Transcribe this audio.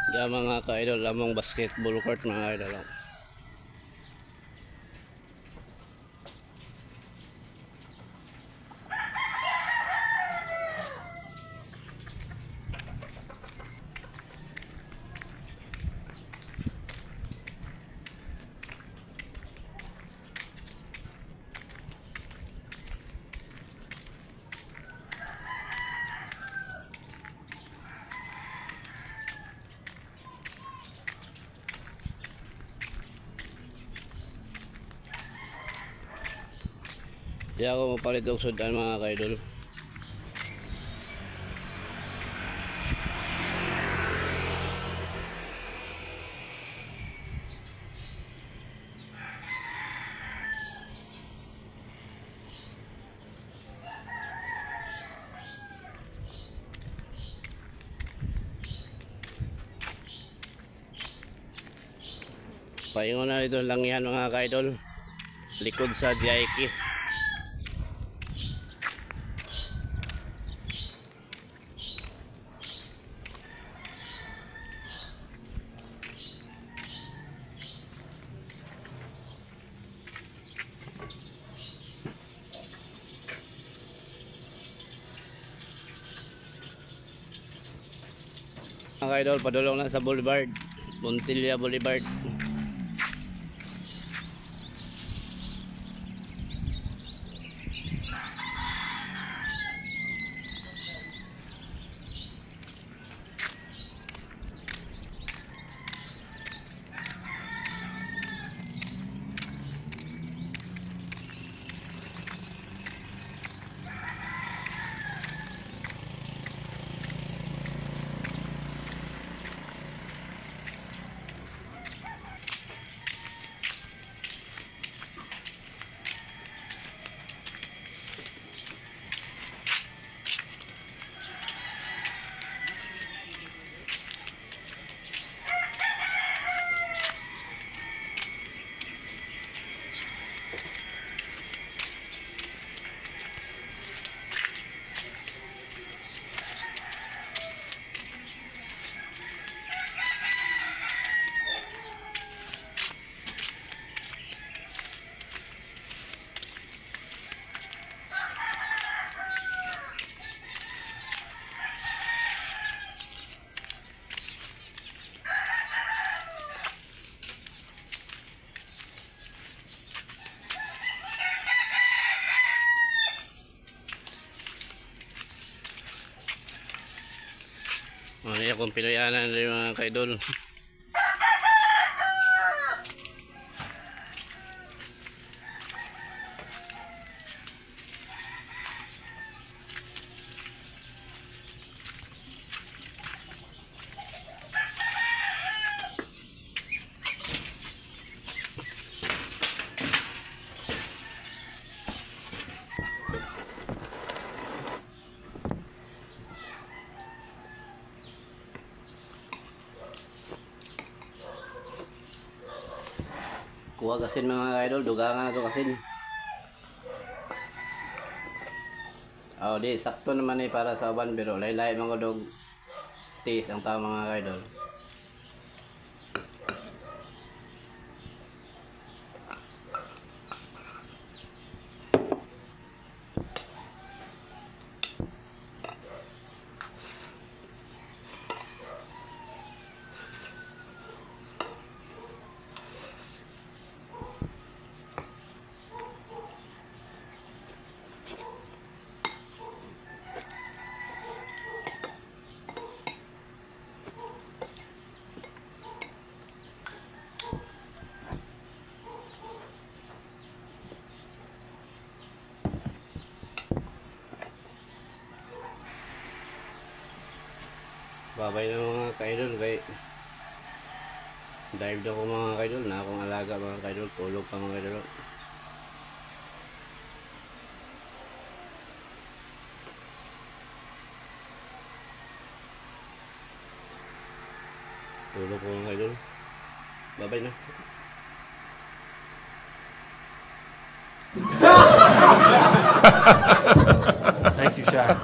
Diyan mga ka-idol, lamang basketball court mga idol. Di ako mapalit og sudan mga ka-idol. Paingon na dito lang yan mga ka-idol. Likod sa Jaiki. Mga ka-idol, padulong na sa Boulevard, Montilla Boulevard. Ano yung kung pinoyanan rin mga ka-idol. Kuha kasin mga idol, dugangan ito kasin. Oh, di sakto naman eh para sa uban pero laylay mga dog tis ang tama mga idol. Babay na mga ka-idol kay dive daw ko mga ka-idol na akong alaga mga ka-idol, tulog pa mga ka-idol. Tulog po mga ka-idol. Babay na. Thank you, Shaq.